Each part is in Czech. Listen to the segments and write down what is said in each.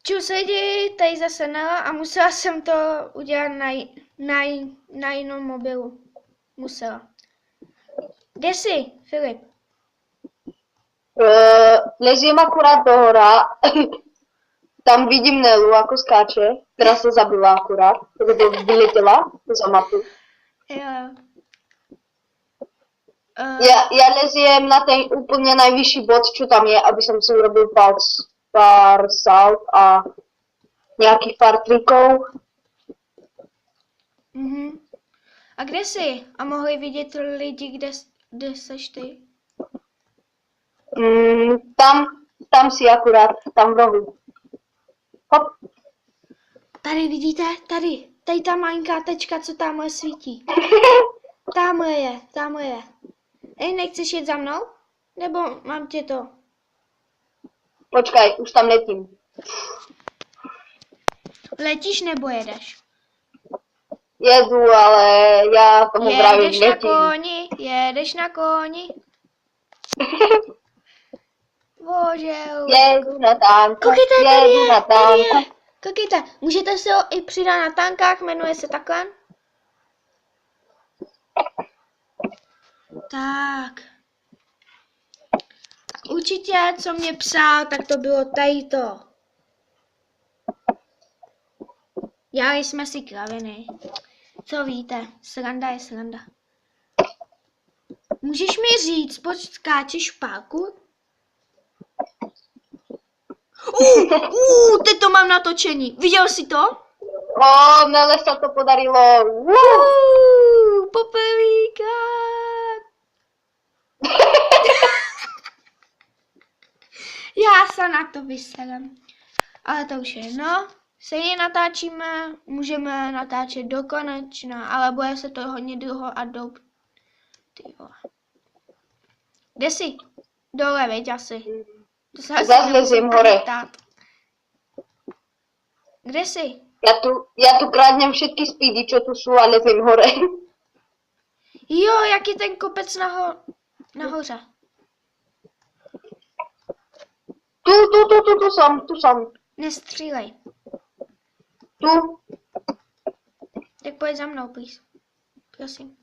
Čus lidi, tady zase Nela a musela jsem to udělat na jinom mobilu. Musela. Kde jsi, Filip? Ležím akurát do hora. Tam vidím Nelu, jako skáče, která se zabila akurát, nebo vyletěla za mapu. Jo. Já ležím na ten úplně nejvyšší bod, co tam je, aby jsem si urobil pár salt a nějakých pár triků. A kde jsi? A mohli vidět lidi, kde seš ty? Tam si akurát, tam v rohu. Hop. Tady vidíte? Tady ta malinká tečka, co tamhle svítí. Tamhle je. Nechceš jít za mnou? Nebo mám tě to? Počkej, už tam letím. Letíš nebo jedeš? Jedu, ale já tomu právě Jedeš na koni. Bože. Jedu na tanku, Koukejte, jedu na tanku. Koukejte, můžete si ho i přidat na tankách, jmenuje se takhle. Tak. Určitě, co mě psal, tak to bylo tady to. Já jsme si kraviny. Co víte, sranda je sranda. Můžeš mi říct, proč skáčeš v parku? Teď to mám natočení. Viděl jsi to? Nele se to podarilo. Poprvýkrát. Já se na to vyserem. Ale to už je jedno. Stejně natáčíme, můžeme natáčet do konečna, ale bude se to hodně dlouho a dob. Ty vole. Kde jsi? Dole, veď asi. To se asi Zazlezím hore. ptát. Kde jsi? Já tu krádnem všetky speedy, čo tu jsou, a lezím hore. Jo, jak je ten kopec nahoře. Tu jsem. Nestřílej. Tu. Tak pojď za mnou, please. Prosím.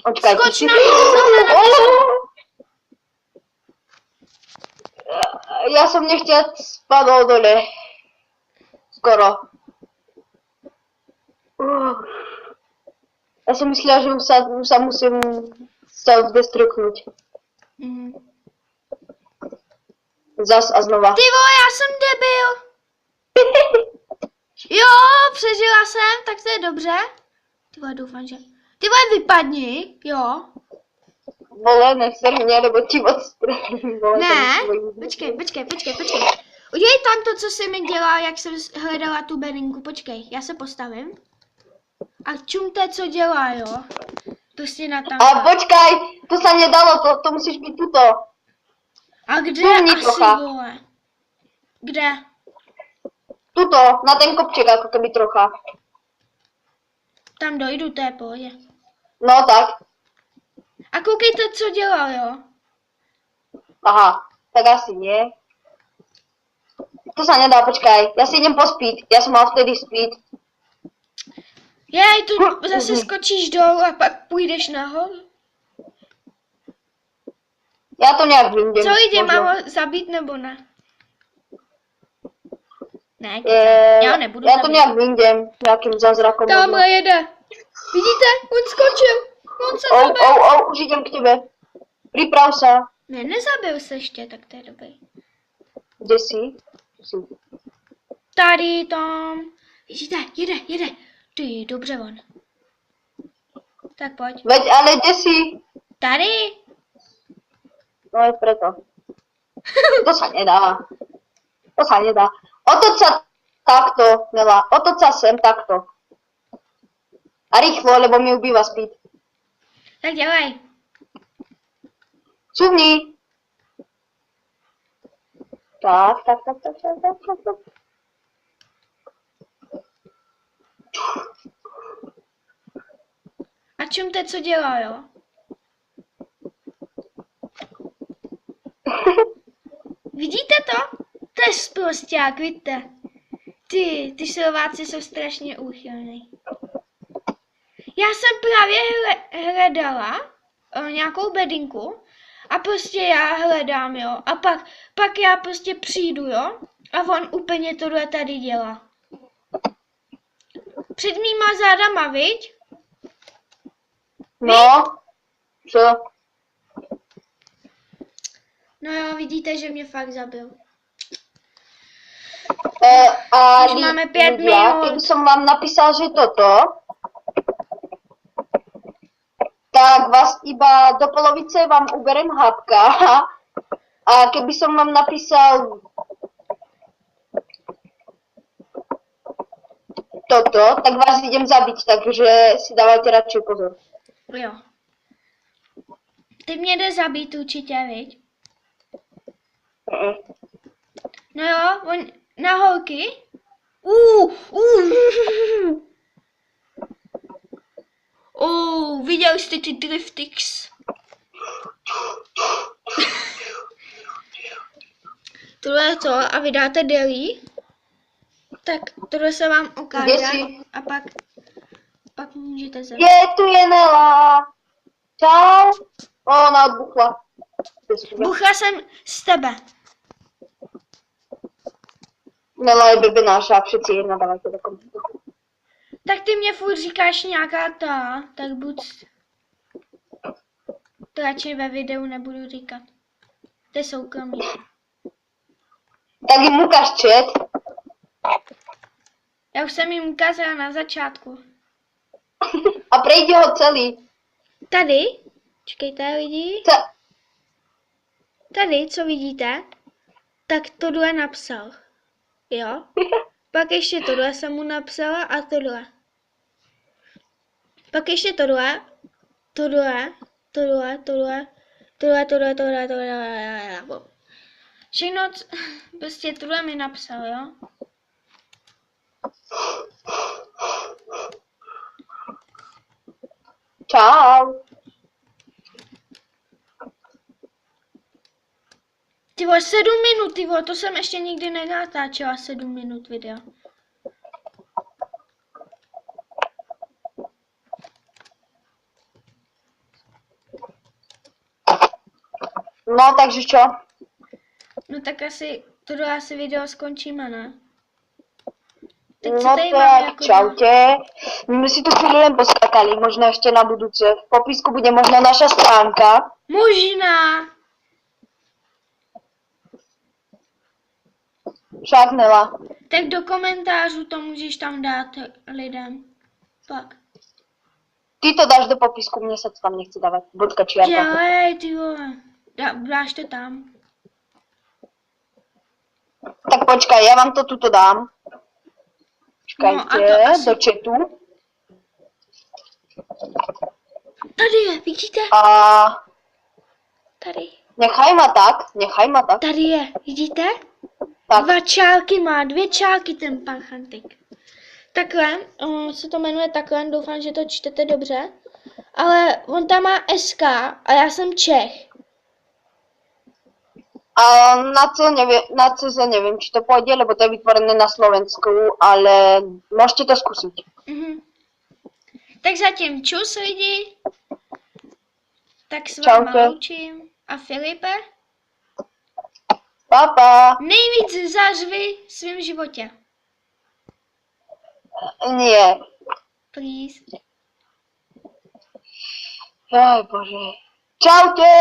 Počkej, Skoč ty- nahoru, Já jsem nechtěl spadnout dole. Skoro. Já jsem myslela, že už se musím self-destruktnout. Zas a znova. Ty vole, já jsem debil. Jo, přežila jsem, tak to je dobře. Ty vole, doufám, že... Ty vole, vypadni, jo. Vole, nechce mě, nebo ti moc strávím. Ne, počkej. Udělej tam to, co jsi mi dělal, jak jsem hledala tu bedinku, počkej, já se postavím. A čumte, co dělá, jo. Prostě na tam. A počkej, to se nedalo, to musíš být tuto. A kde Čumni asi, trocha. vole? Kde? Tuto, na ten kopček, jako keby trocha. Tam dojdu, to je pohodě. No tak, A koukejte, co dělal, jo. aha, tak asi nie. To se nedá, počkej, já si jdem pospít, já jsem mal vtedy spít. Jej, tu zase skočíš dolů a pak půjdeš nahoru. Já to nějak vyndím. Co lidi, možná. mám ho zabít nebo ne? Ne, já nebudu Já to zabít. nějak vyndím, nějakým zázrakom. Tamhle jede. Vidíte? On skočil. On se zabil. Už jdem k tebe. Připrav se. Ne, nezabil se ještě, tak to je dobrý. Kde jsi? Tady tam. Vidíte, jede. Ty, dobře on. Tak pojď. Veď, ale kde jsi? Tady. No je preto. To se nedá. To se nedá. Otoč se takto, Nela. Otoč se sem takto. A rychlo, lebo mi ubýva spít. Tak dělej. Cuvni. Tak. A čumte, co dělá, jo? Vidíte to? To To je sprosťák, vidíte. Ty Slováci jsou strašně úchylný. Já jsem právě hledala nějakou bedinku a prostě já hledám, jo. A pak já prostě přijdu, jo. A on úplně tohle tady dělá. Před mýma zádama, viď? No, co? No jo, vidíte, že mě fakt zabil. A Už máme 5 ľudia, minut. keby som vám napísal, že toto, tak vás iba do polovice vám uberem hápka. A keby som vám napísal toto, tak vás idem zabiť, takže si dávajte radšej pozor. Jo. Ty mě jde zabít určitě, viď? No jo, on na holky. Viděl jste ty driftix? Tohle je to a vydáte delí. Tak tohle se vám ukáže Kde jsi? a pak můžete zabít. Je tu je Nela. Čau. Ona odbuchla. Buchla jsem z tebe. Nela je bebenáša, všetci jedna dávajte do komentu. Tak ty mě furt říkáš nějaká tak buď... To radši ve videu nebudu říkat. To je soukromí. Tak jim ukáž chat. Já už jsem jim ukázala na začátku. A prejdi ho celý. Tady, čekejte lidi, tady, co vidíte, tak tohle napsal. Jo? Pak ještě tohle jsem mu napsala a tohle. Pak ještě tohle. Všechno, prostě tohle mi napsal, jo? Čau. Ty vole, 7 minut, ty vole, to jsem ještě nikdy nenatáčela 7 minut videa. No, takže čo? No tak tohle asi video skončíme, ne? Teď co No tady mám tak, jako čaute. My si tu chvíli len poskakali, možno ešte na budúce. V popisku bude možno naša stránka. Možná. Však Nela. Tak do komentářů to můžeš tam dát lidem. Pak. Ty to dáš do popisku, mne sa to tam nechce dávať. Bodka čiarka. Dělej, ty vole. Dáš to tam. Tak počkaj, ja vám to tuto dám. Počkajte, No, a to asi- do chatu. Tady je, vidíte? A Tady. nechaj ma tak. Tady je, vidíte? Tak, 2 čálky má, 2 čálky ten pan Chantik. Takhle, se to jmenuje takhle, doufám, že to čtete dobře. Ale on tam má SK a já jsem Čech. a na CZ neviem, či to pôjde, lebo to je vytvorené na Slovensku, ale môžete to skúsiť. Mhm. Tak zatím čus lidi. Tak s Čaute. váma loučím. A Filipe, Pa. nejvíc zařvi v svém životě. Nie. Please. Aj bože. Čaute!